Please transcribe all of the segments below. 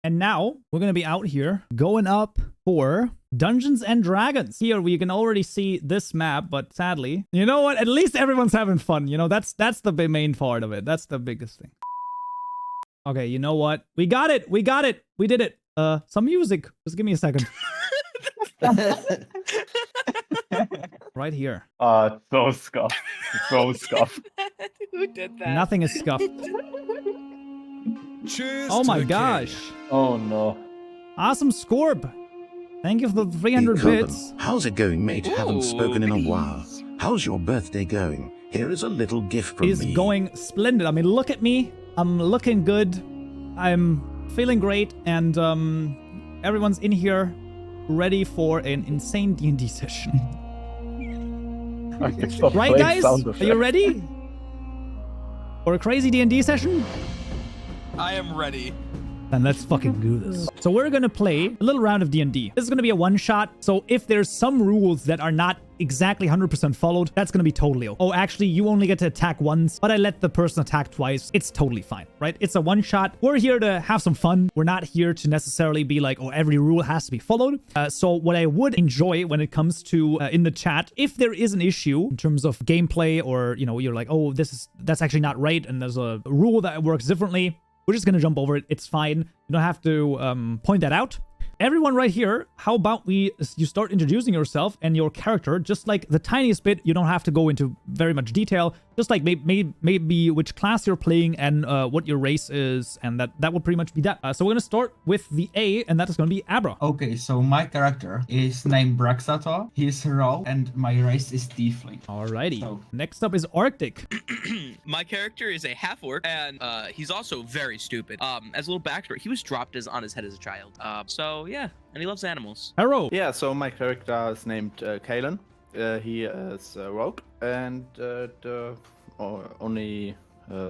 And now we're going to be out here going up for Dungeons and Dragons. Here we can already see this map, but sadly, you know what? At least everyone's having fun. You know, that's the main part of it. That's the biggest thing. Okay, you know what? We got it. We got it. We did it. Some music. Just give me a second. Right here. So scuffed. So scuffed. Who did that? Nothing is scuffed. Cheers Oh my to the gosh. Oh no. Awesome Scorb. Thank you for the 300 Hey, bits. how's it going, mate? Haven't spoken in a while. please. How's your birthday going? Here is a little gift from Is me. going splendid. I mean, look at me. I'm looking good. I'm feeling great. And everyone's in here ready for an insane D&D session. Right, guys? Are you ready? For a crazy D&D session? I am ready. Then let's fucking do this. So we're gonna play a little round of D&D. This is gonna be a one-shot, so if there's some rules that are not exactly 100% followed, that's gonna be totally okay. Oh, actually, you only get to attack once, but I let the person attack twice. It's totally fine, right? It's a one-shot. We're here to have some fun. We're not here to necessarily be like, oh, every rule has to be followed. So what I would enjoy when it comes to in the chat, if there is an issue in terms of gameplay, or, you know, you're like, oh, that's actually not right, and there's a rule that works differently, we're just gonna jump over it. It's fine. You don't have to point that out. Everyone right here, how about you start introducing yourself and your character, just like the tiniest bit. You don't have to go into very much detail, just like maybe which class you're playing and what your race is, and that would pretty much be that. So we're gonna start with the A, and that is gonna be Abra. Okay, so my character is named Braxator. He's Rogue, and my race is Tiefling. Alrighty. So- Next up is Arctic. My character is a half-orc, and he's also very stupid. As a little backstory, he was dropped on his head as a child. So yeah, and he loves animals. Hero. Yeah, so my character is named Kalen. He is a rogue, and the only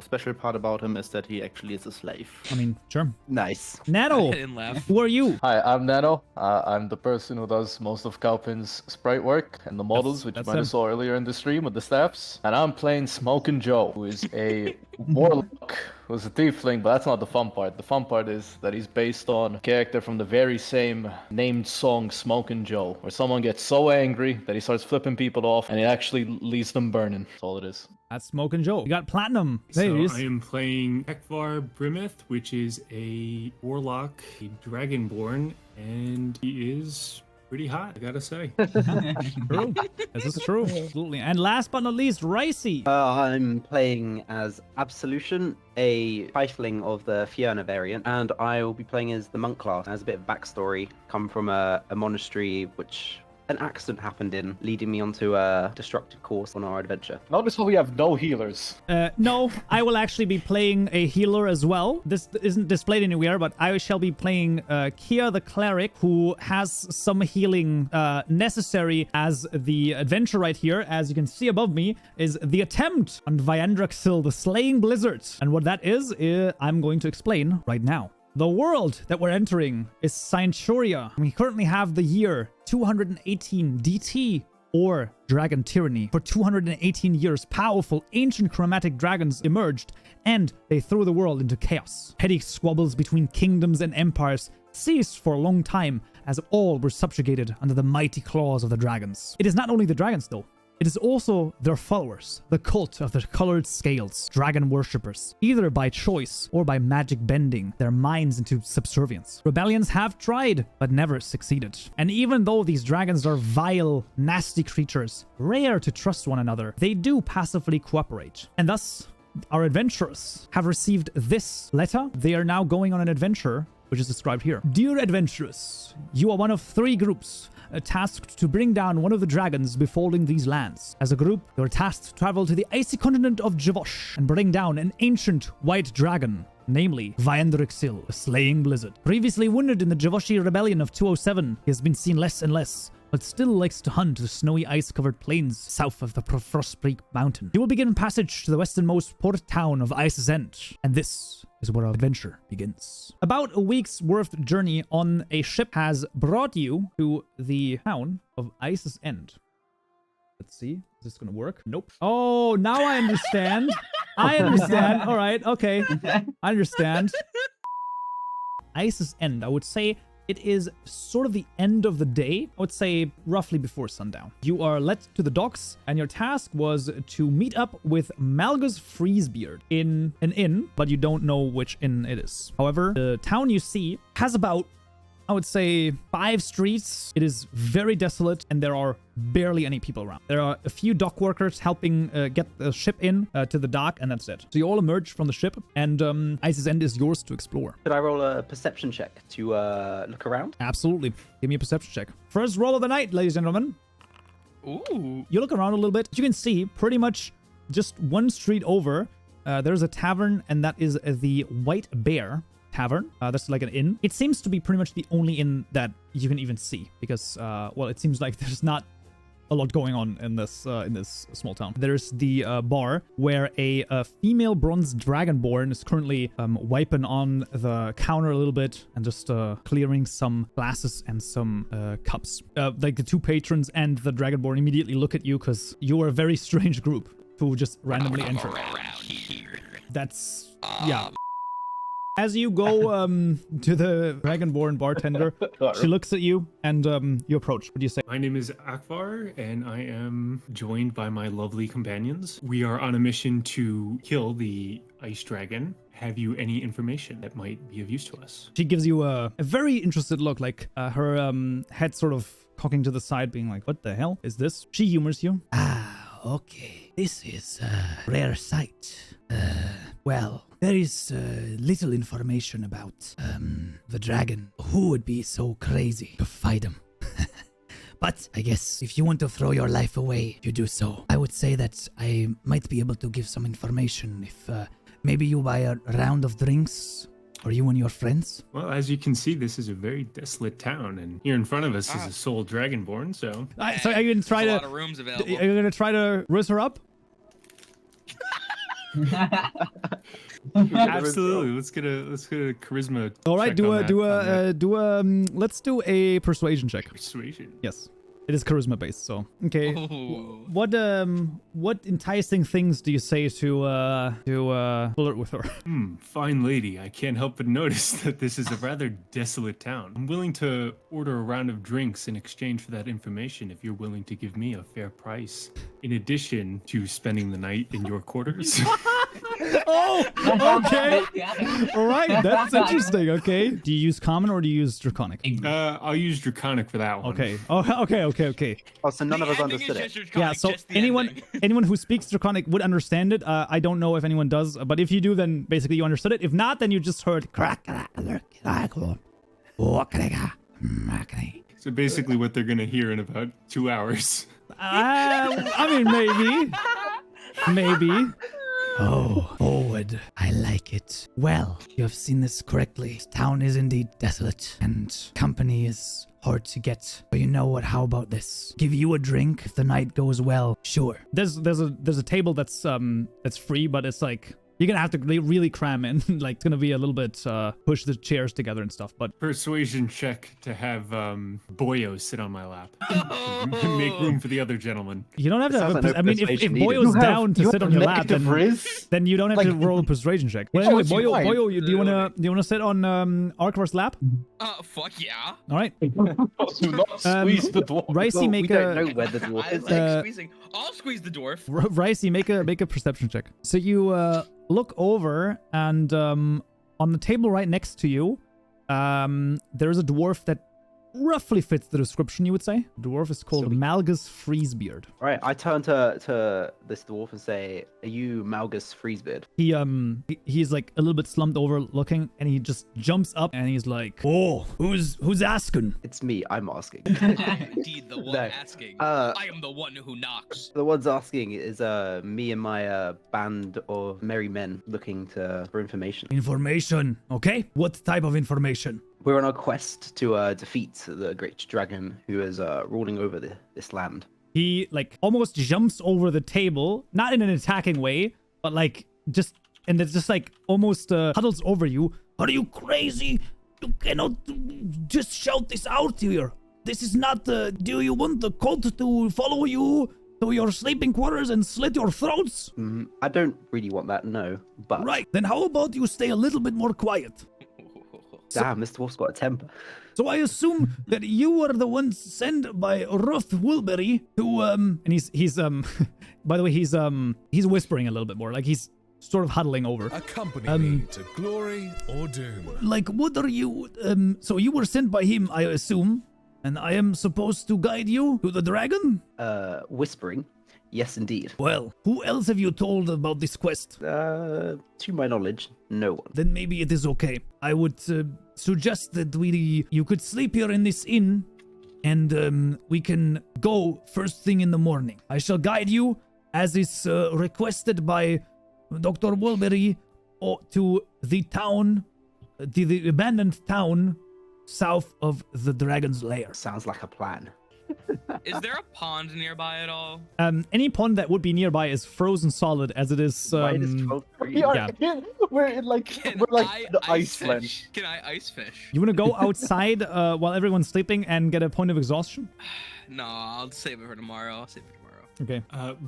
special part about him is that he actually is a slave. I mean, sure. Nice. Nano. I didn't laugh. Who are you? Hi, I'm Nano. I'm the person who does most of Kaupen's sprite work and the models, which you that's might have him. saw earlier in the stream with the staffs. And I'm playing Kaupenjoe, who is a warlock, who's a tiefling, but that's not the fun part. The fun part is that he's based on a character from the very same named song, Kaupenjoe, where someone gets so angry that he starts flipping people off and it actually leaves them burning. That's all it is. That's Smoke and Joe. You got Platinum. There So he is. I am playing Ekvar Brimeth, which is a warlock, a dragonborn, and he is pretty hot, I gotta say. True. This is true. Absolutely. And last but not least, Ricey. I'm playing as Absolution, a tiefling of the Fiona variant, and I will be playing as the monk class. As a bit of backstory, come from a monastery which an accident happened in, leading me onto a destructive course on our adventure. Notice how we have no healers. No, I will actually be playing a healer as well. This isn't displayed anywhere, but I shall be playing Kia the cleric, who has some healing necessary, as the adventure right here, as you can see above me, is the attempt on Viandraxil, the Slaying Blizzard. And what that is, I'm going to explain right now. The world that we're entering is Scienturia. We currently have the year 218 DT, or Dragon Tyranny. For 218 years, powerful ancient chromatic dragons emerged, and they threw the world into chaos. Petty squabbles between kingdoms and empires ceased for a long time, as all were subjugated under the mighty claws of the dragons. It is not only the dragons, though. It is also their followers, the cult of the colored scales, dragon worshippers, either by choice or by magic bending their minds into subservience. Rebellions have tried, but never succeeded. And even though these dragons are vile, nasty creatures, rare to trust one another, they do passively cooperate. And thus, our adventurers have received this letter. They are now going on an adventure, which is described here. Dear adventurers, you are one of 3 groups tasked to bring down one of the dragons befalling these lands. As a group, you are tasked to travel to the icy continent of Javosh and bring down an ancient white dragon, namely Viandraxil, the Slaying Blizzard. Previously wounded in the Javoshi Rebellion of 207, he has been seen less and less, but still likes to hunt the snowy ice-covered plains south of the Frostbreak Mountain. You will begin passage to the westernmost port town of Ice's End, and this is where our adventure begins. About a week's worth journey on a ship has brought you to the town of Ice's End. Let's see. Is this gonna work? Nope. Oh, now I understand. I understand. All right. Okay. I understand. Ice's End. I would say it is sort of the end of the day. I would say roughly before sundown. You are led to the docks, and your task was to meet up with Malgus Freezebeard in an inn, but you don't know which inn it is. However, the town you see has about, I would say, 5 streets. It is very desolate, and there are barely any people around. There are a few dock workers helping get the ship in to the dock, and that's it. So you all emerge from the ship, and Ice's End is yours to explore. Could I roll a perception check to look around? Absolutely. Give me a perception check. First roll of the night, ladies and gentlemen. Ooh. You look around a little bit. You can see pretty much just one street over, there's a tavern, and that is the White Bear Tavern. That's like an inn. It seems to be pretty much the only inn that you can even see because, well, it seems like there's not a lot going on in this small town. There's the bar where a female bronze dragonborn is currently wiping on the counter a little bit and just clearing some glasses and some cups. Like the 2 patrons and the dragonborn immediately look at you because you are a very strange group who just randomly entered. That's yeah. As you go to the Dragonborn bartender, she looks at you and you approach. What do you say? My name is Akbar, and I am joined by my lovely companions. We are on a mission to kill the ice dragon. Have you any information that might be of use to us? She gives you a very interested look, like her head sort of cocking to the side, being like, what the hell is this? She humors you. Ah, okay. This is a rare sight. Well, there is little information about the dragon. Who would be so crazy to fight him? But I guess if you want to throw your life away, you do so. I would say that I might be able to give some information if maybe you buy a round of drinks, or you and your friends. Well, as you can see, this is a very desolate town, and here in front of us is a soul dragonborn, so... So are you going to try There's to... a lot of rooms available. Are you going to try to raise her up? Absolutely. Let's get a charisma. All right, check let's do a persuasion check. persuasion. Yes. It is charisma based, so okay. Ooh. What enticing things do you say to flirt with her? Fine lady, I can't help but notice that this is a rather desolate town. I'm willing to order a round of drinks in exchange for that information if you're willing to give me a fair price, in addition to spending the night in your quarters. Oh, okay. All right, that's interesting. Okay. Do you use common or do you use draconic? I'll use draconic for that one. Okay. Oh, okay. Oh, so none of us understood it. Yeah, so anyone who speaks draconic would understand it. I don't know if anyone does, but if you do, then basically you understood it. If not, then you just heard. So basically what they're gonna hear in about 2 hours. I mean, maybe. Oh, forward. I like it. Well, you have seen this correctly. This town is indeed desolate, and company is hard to get. But you know what? How about this? Give you a drink if the night goes well. Sure. There's a table that's free, but it's like you're gonna have to really cram in. Like it's gonna be a little bit push the chairs together and stuff. But Persuasion check to have Boyo sit on my lap. Make room for the other gentleman. you don't have to. Sounds Have like no I mean, if persuasion Boyo's needed. down to sit on your lap, negative then riz? you don't have to roll a persuasion check. Well, anyway, Boyo, do you wanna sit on Arkar's lap? Fuck yeah. All right. Do not squeeze the dwarf. Ricey, Well, make we don't know a where the dwarf I is. like squeezing. I'll squeeze the dwarf. Ricey, make a perception check. So you look over, and on the table right next to you, there's a dwarf that roughly fits the description, you would say. The dwarf is called Malgus Freezebeard. Right, I turn to this dwarf and say, "Are you Malgus Freezebeard?" He's like a little bit slumped over looking, and he just jumps up and he's like, "Oh, who's asking?" It's me. I'm asking. I'm indeed the one No. asking. Uh, I am the one who knocks. The one's asking is me and my band of merry men looking for information. Information. Okay. What type of information? We're on a quest to defeat the great dragon who is ruling over this land. He like almost jumps over the table, not in an attacking way, but like just like almost huddles over you. Are you crazy? You cannot just shout this out here. This is not do you want the cult to follow you to your sleeping quarters and slit your throats? I don't really want that, no. But Right. Then how about you stay a little bit more quiet? Damn, this dwarf's got a temper. So I assume that you were the ones sent by Roth Wilbury to and he's by the way he's whispering a little bit more, like he's sort of huddling over. Accompany me to glory or doom. Like, what are you so you were sent by him, I assume, and I am supposed to guide you to the dragon? Whispering. Yes, indeed. Well, who else have you told about this quest? To my knowledge, no one. Then maybe it is okay. I would suggest that you could sleep here in this inn, and we can go first thing in the morning. I shall guide you, as is requested by Dr. Wilbury, to the town, the abandoned town south of the dragon's lair. Sounds like a plan. Is there a pond nearby at all? Any pond that would be nearby is frozen solid, as it is. We're in like the Iceland. Fish? Can I ice fish? You want to go outside while everyone's sleeping and get a point of exhaustion? No, I'll save it for tomorrow. Okay.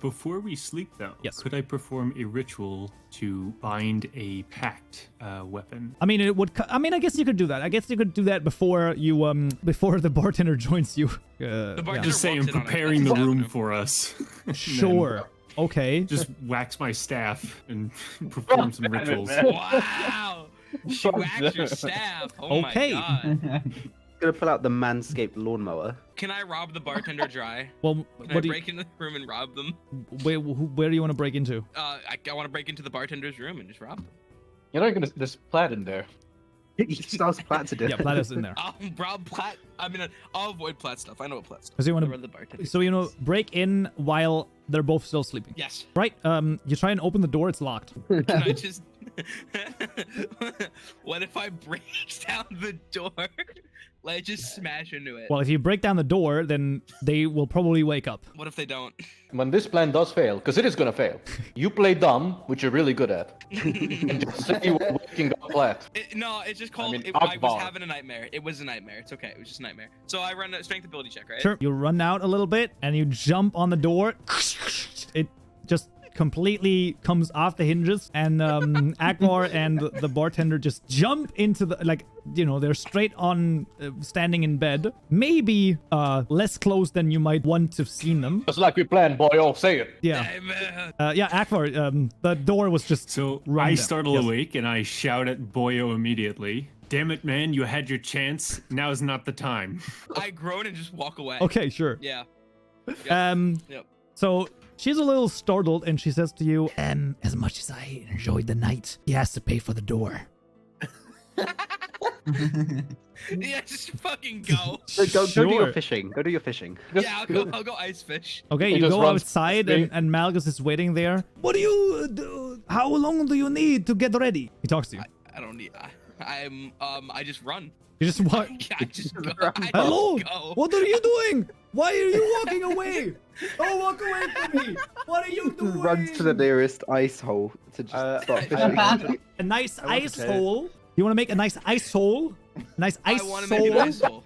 Before we sleep, though, yes, could I perform a ritual to bind a pact weapon? I mean, it would. I guess you could do that. I guess you could do that before you before the bartender joins you. Just say I'm preparing the room for us. Sure. Okay. Just wax my staff and perform some rituals. Wow! She waxed your staff. Oh okay. My god. Gonna pull out the manscaped lawnmower. Can I rob the bartender dry? Well, Can I break into the room and rob them? Where do you want to break into? I want to break into the bartender's room and just rob them. You're not gonna. There's Plaid in there. He still has Plaid to do. Yeah, Plaid is in there. I'll rob Plaid. I mean, I'll avoid Plaid stuff. I know what Plaid stuff. So you want to break in while they're both still sleeping. Yes. Right. You try and open the door. It's locked. Can I just? What if I break down the door? Like, just smash into it. Well, if you break down the door, then they will probably wake up. What if they don't? When this plan does fail, because it is gonna fail, you play dumb, which you're really good at. And just say you were waking up Plaid. No, it's just called. I Akbar. was having a nightmare. It was a nightmare. It's okay. It was just a nightmare. So I run a strength ability check, right? Sure. You run out a little bit and you jump on the door. It just completely comes off the hinges, and Akbar and the bartender just jump into the, like, you know, they're straight on, standing in bed, maybe less close than you might want to have seen them. Just like we planned, boy. Oh, say it. Yeah. Yeah, Akbar, the door was just so I startle awake and I shout at Boyo immediately. Damn it, man, you had your chance. Now is not the time. I groan and just walk away. Okay, sure. Yeah. Yep. So she's a little startled and she says to you, as much as I enjoyed the night, he has to pay for the door. Yeah, just fucking go. Go do your fishing. Go do your fishing. Yeah, I'll go ice fish. Okay, you go outside and Malgus is waiting there. What do you do? How long do you need to get ready? He talks to you. I don't need. I just run. You just walk. I just go. Hello. Go. What are you doing? Why are you walking away? Don't walk away from me. What are you doing? Runs to the nearest ice hole to just start fishing. A nice ice hole. You want to make a nice ice hole? Nice ice hole. Make an ice hole.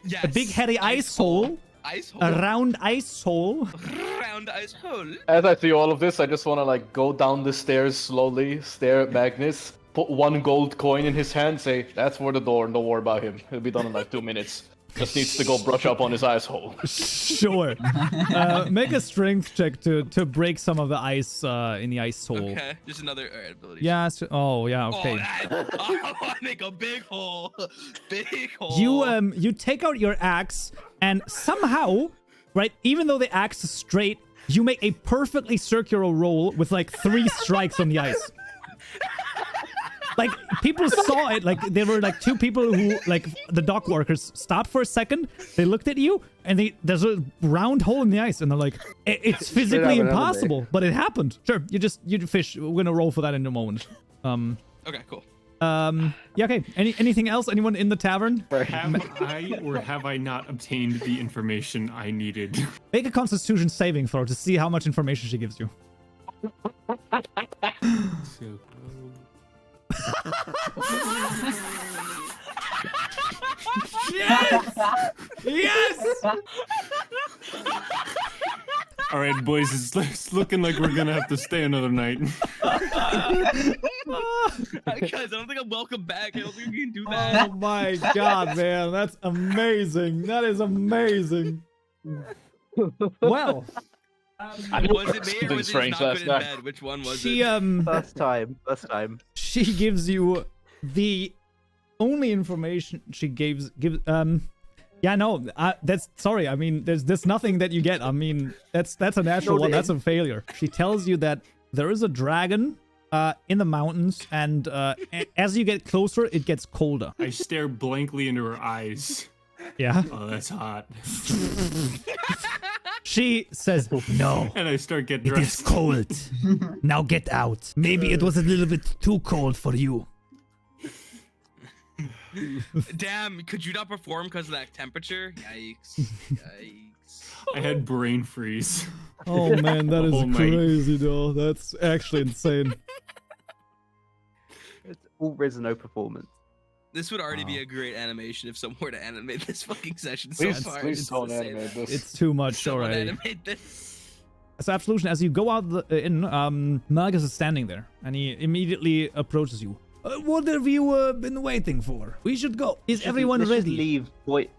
Yes. A big hairy ice hole. Ice hole. A round ice hole. Round ice hole. As I see all of this, I just want to like go down the stairs slowly, stare at Magnus, put one gold coin in his hand, say, "That's for the door. Don't worry about him. He'll be done in like 2 minutes. Just needs to go brush up on his ice hole." Sure. Make a strength check to break some of the ice in the ice hole. Okay, just another ability. Yeah. Oh, yeah. Okay. I make a big hole. Big hole. You take out your axe and somehow, right, even though the axe is straight, you make a perfectly circular roll with like 3 strikes on the ice. Like, people saw it, like, there were, like, 2 people who, like, the dock workers stopped for a second, they looked at you, and there's a round hole in the ice, and they're like, it's physically impossible, but it happened. Sure, you fish. We're gonna roll for that in a moment. Okay, cool. Yeah, okay. Anything else? Anyone in the tavern? Have I or have I not obtained the information I needed? Make a Constitution saving throw to see how much information she gives you. So... Yes! Yes! All right, boys, it's looking like we're gonna have to stay another night. Guys, I don't think I'm welcome back. I don't think we can do Oh my god, man. That's amazing. That is amazing. Well. Was it me or was it not good in bed? Which one was it? First time. She gives you the only information she gives. Yeah, no, that's sorry. I mean, there's nothing that you get. I mean, that's a natural one. That's a failure. She tells you that there is a dragon in the mountains, and as you get closer, it gets colder. I stare blankly into her eyes. Yeah. Oh, that's hot. She says, no. And I start getting It is dressed. cold. Now get out. Maybe it was a little bit too cold for you. Damn, could you not perform because of that temperature? Yikes. Yikes. I had brain freeze. Oh man, that is Oh my- crazy, though. That's actually insane. It's all risen, no performance. This would already be a great animation if someone were to animate this fucking session so Please, far. please Just don't to say animate that. this. It's too much Someone already. animate this. So Absolution, as you go out Malgus is standing there, and he immediately approaches you. What have you been waiting for? We should go. Is everyone Let's ready?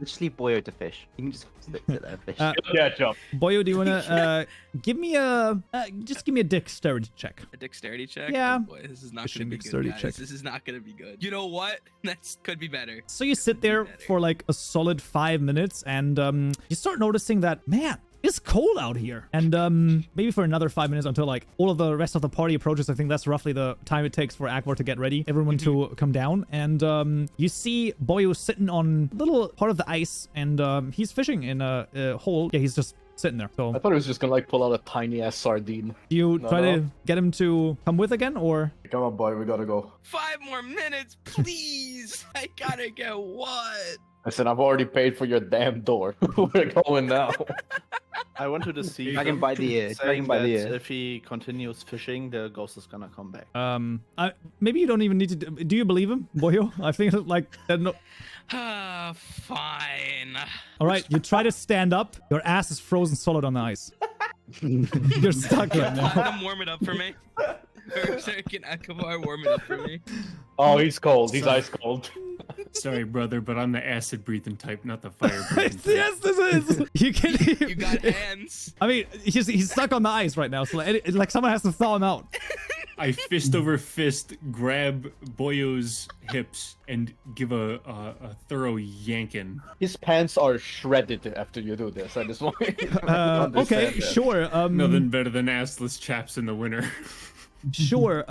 Just leave Boyo to fish. You can just sit there and fish. Yeah, jump. Boyo, do you wanna give me a just give me a dexterity check? A dexterity check? Yeah. Oh boy, this is not Fishing gonna be dexterity good, guys. check. This is not gonna be good. You know what? That could be better. So you sit there for like a solid 5 minutes, and you start noticing that, man, it's cold out here. And maybe for another 5 minutes until like all of the rest of the party approaches. I think that's roughly the time it takes for Akbar to get ready, everyone to come down. And you see Boyo sitting on a little part of the ice, and he's fishing in a hole. Yeah, he's just sitting there. So I thought he was just gonna like pull out a tiny ass sardine. do you No, try no. to get him to come with again, or? Come on, boy, we gotta go. 5 more minutes, please. I gotta get what? Listen, I've already paid for your damn door. We're going now. I want to deceive Drag him him, by the ear. Drag saying him by the that ear. if he continues fishing, the ghost is gonna come back. Maybe you don't even need to. Do you believe him, Boyo? I think like no. Fine. All right, you try to stand up. Your ass is frozen solid on the ice. You're stuck right now. Platinum, warm it up for me. Or sorry, can Akabar warm it up for me? Oh, he's cold. He's ice cold. Sorry, brother, but I'm the acid breathing type, not the fire breathing type. Yes, this is. You can. You got hands. I mean, he's stuck on the ice right now, so like someone has to thaw him out. I fist over fist grab Boyo's hips and give a thorough yankin. His pants are shredded after you do this. I just want you to understand Okay, that. sure. Nothing better than assless chaps in the winter. Sure.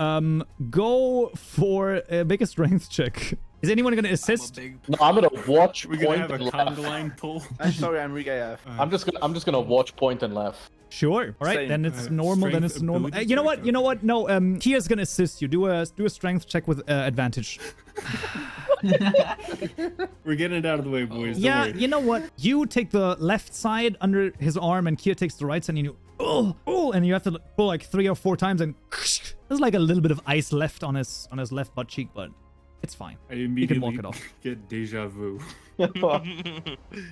Go for make a strength check. Is anyone gonna assist? No, I'm gonna watch. We're gonna point have a and conga laugh. line pull. I'm sorry, I'm Riga AF. I'm just gonna watch, point, and laugh. Sure. All right, Same. then it's normal. Then Strength, it's normal. ability You know check? what? You know what? No. Kia's gonna assist you. Do a strength check with advantage. We're getting it out of the way, boys. Don't Yeah. worry. You know what? You take the left side under his arm, and Kia takes the right side, and you and you have to pull like 3 or 4 times, and there's like a little bit of ice left on his left butt cheek, but it's fine. I You can walk immediately it off. get deja vu.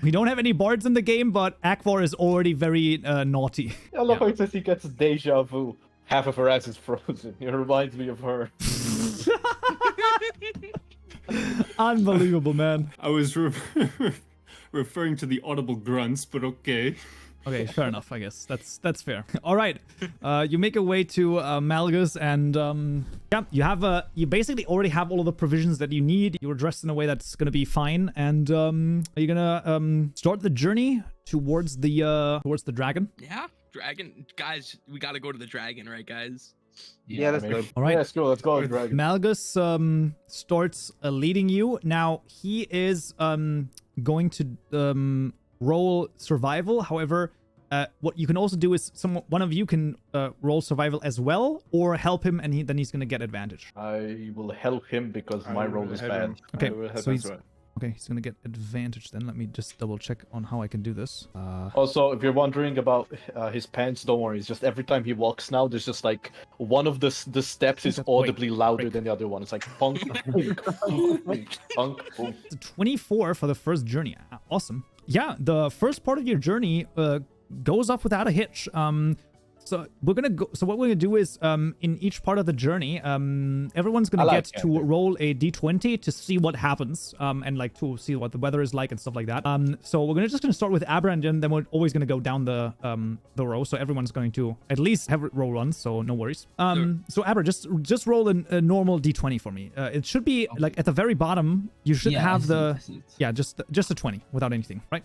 We don't have any bards in the game, but Akbar is already very naughty. I love how it says he gets deja vu. Half of her ass is frozen. It reminds me of her. Unbelievable, man. I was referring to the audible grunts, but okay. Okay, fair enough, I guess. That's fair. All right. You make your way to Malgus, and yeah, you basically already have all of the provisions that you need. You're dressed in a way that's gonna be fine, and you're gonna start the journey towards the dragon. Yeah, dragon. Guys, we gotta go to the dragon, right, guys? Yeah, let's go. All right. Yeah, let's go. Let's go, Dragon. Malgus starts leading you. Now he is going to roll survival. However, what you can also do is one of you can roll survival as well, or help him, and then he's gonna get advantage. I will help him because my role is bad. Okay, I will help so as he's well. okay. He's gonna get advantage. Then let me just double check on how I can do this. Also, if you're wondering about his pants, don't worry. It's just every time he walks now, there's just like one of the steps is audibly louder than the other one. It's like punk, punk, punk, punk, punk. It's a 24 for the first journey. Awesome. Yeah, the first part of your journey goes off without a hitch. So we're gonna go. So what we're gonna do is, in each part of the journey, everyone's gonna get to roll a d20 to see what happens, and like to see what the weather is like and stuff like that. So we're just gonna start with Abra, and then we're always gonna go down the row. So everyone's going to at least have roll runs, so no worries. So Abra, just roll a normal d20 for me. It should be like at the very bottom. You should have just a 20 without anything, right?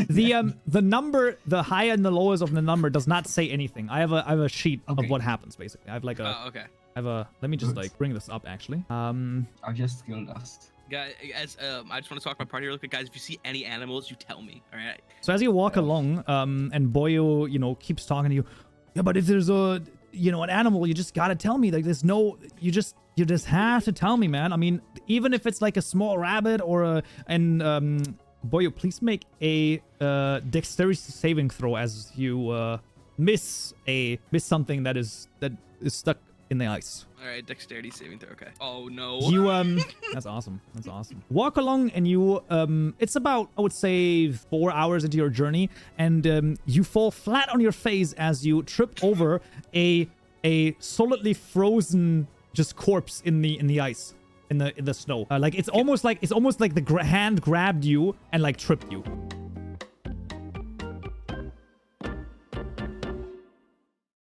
The number, the high and the lowest of the number does not say anything. I have a sheet of what happens basically. I have like a okay. I have a, let me just like bring this up actually. I'll just skill dust. Guys, I just want to talk to my party real quick, guys. If you see any animals, you tell me. All right. So as you walk along, and Boyo, keeps talking to you. Yeah, but if there's an animal, you just gotta tell me. Like, there's no, you just have to tell me, man. I mean, even if it's like a small rabbit or Boyo, please make a dexterity saving throw as you miss something that is stuck in the ice. All right, dexterity saving throw. Okay. Oh no. You that's awesome. That's awesome. Walk along and you it's about, I would say, 4 hours into your journey, and you fall flat on your face as you trip over a solidly frozen just corpse in the ice. In the snow, like it's almost like the hand grabbed you and like tripped you.